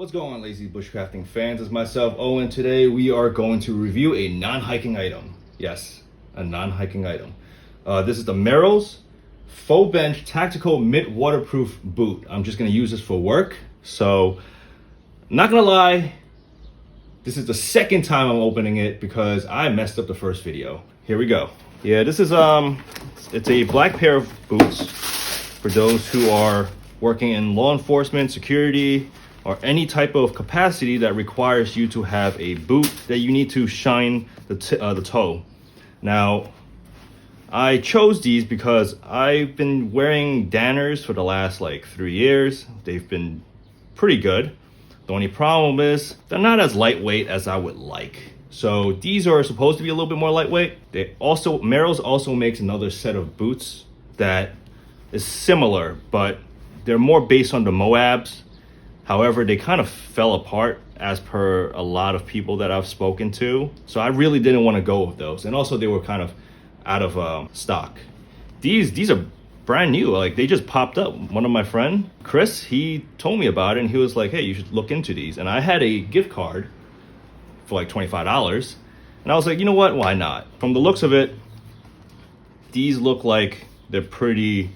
What's going on, lazy bushcrafting fans? It's myself, Owen. Today we are going to review a non-hiking item. Yes, a non-hiking item. This is the Merrell's Fullbench Tactical Mid Waterproof Boot. I'm just going to use this for work. So, not going to lie, this is the second time I'm opening it because I messed up the first video. Here we go. Yeah, this is it's a black pair of boots for those who are working in law enforcement, security, or any type of capacity that requires you to have a boot that you need to shine the toe. Now, I chose these because I've been wearing Danners for the last like 3 years. They've been pretty good. The only problem is they're not as lightweight as I would like. So these are supposed to be a little bit more lightweight. Merrell's also makes another set of boots that is similar, but they're more based on the Moabs. However, they kind of fell apart as per a lot of people that I've spoken to. So I really didn't want to go with those. And also they were kind of out of stock. These are brand new, like they just popped up. One of my friend, Chris, he told me about it and he was like, hey, you should look into these. And I had a gift card for like $25. And I was like, you know what, why not? From the looks of it, these look like they're pretty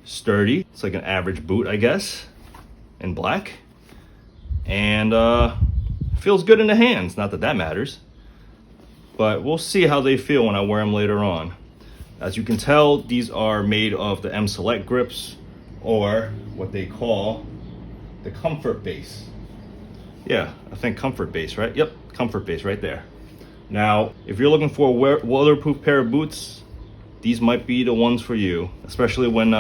sturdy. It's like an average boot, I guess, in black. And feels good in the hands, not that that matters. But we'll see how they feel when I wear them later on. As you can tell, these are made of the M Select grips, or what they call the comfort base. Yeah, I think comfort base, right? Yep, comfort base right there. Now, if you're looking for a waterproof pair of boots, these might be the ones for you, especially when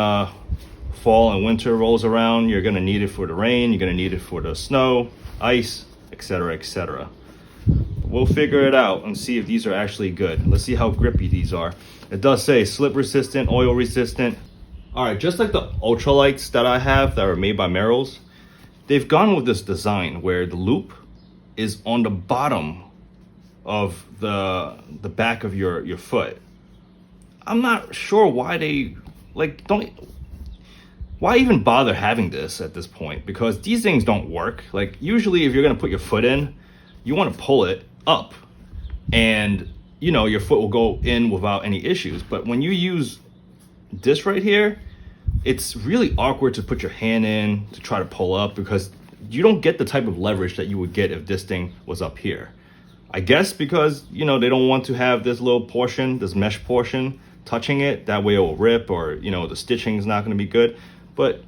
fall and winter rolls around. You're gonna need it for the rain, you're gonna need it for the snow, ice, etc., etc. We'll figure it out and see if these are actually good. Let's see how grippy these are. It does say slip resistant, oil resistant. All right, just like the ultralights that I have that are made by Merrell's, they've gone with this design where the loop is on the bottom of the back of your foot. I'm not sure why they why even bother having this at this point? Because these things don't work. Like usually if you're gonna put your foot in, you wanna pull it up and you know your foot will go in without any issues. But when you use this right here, it's really awkward to put your hand in to try to pull up because you don't get the type of leverage that you would get if this thing was up here. I guess because, you know, they don't want to have this little portion, this mesh portion touching it. That way it will rip, or, you know, the stitching is not going to be good. But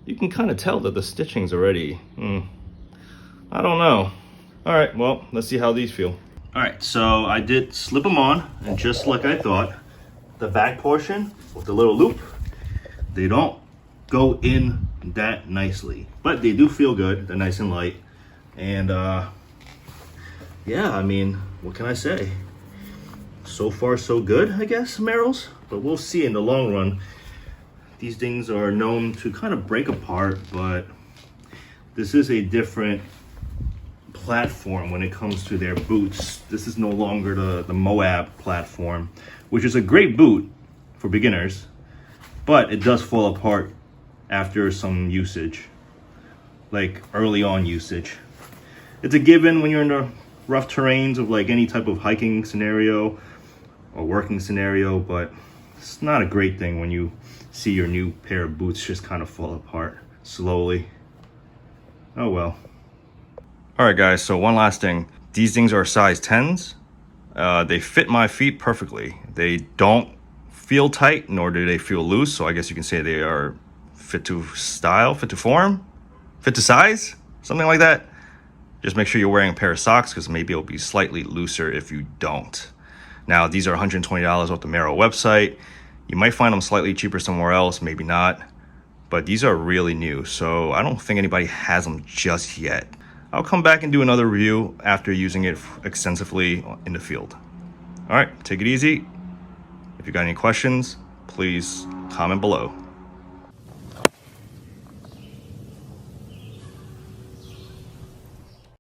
you can kind of tell that the stitching's already, I don't know. All right, well, let's see how these feel. All right, so I did slip them on, and just like I thought, the back portion with the little loop, they don't go in that nicely, but they do feel good. They're nice and light. And yeah, I mean, what can I say? So far so good, I guess, Merrell's, but we'll see in the long run. These things are known to kind of break apart, but this is a different platform when it comes to their boots. This is no longer the Moab platform, which is a great boot for beginners, but it does fall apart after some usage, like early on usage. It's a given when you're in the rough terrains of like any type of hiking scenario or working scenario, but it's not a great thing when you see your new pair of boots just kind of fall apart slowly. Oh well. All right guys, so one last thing. These things are size 10s. They fit my feet perfectly. They don't feel tight, nor do they feel loose. So I guess you can say they are fit to style, fit to form, fit to size, something like that. Just make sure you're wearing a pair of socks because maybe it'll be slightly looser if you don't. Now, these are $120 off the Merrell website. You might find them slightly cheaper somewhere else, maybe not. But these are really new, so I don't think anybody has them just yet. I'll come back and do another review after using it extensively in the field. All right, take it easy. If you got any questions, please comment below.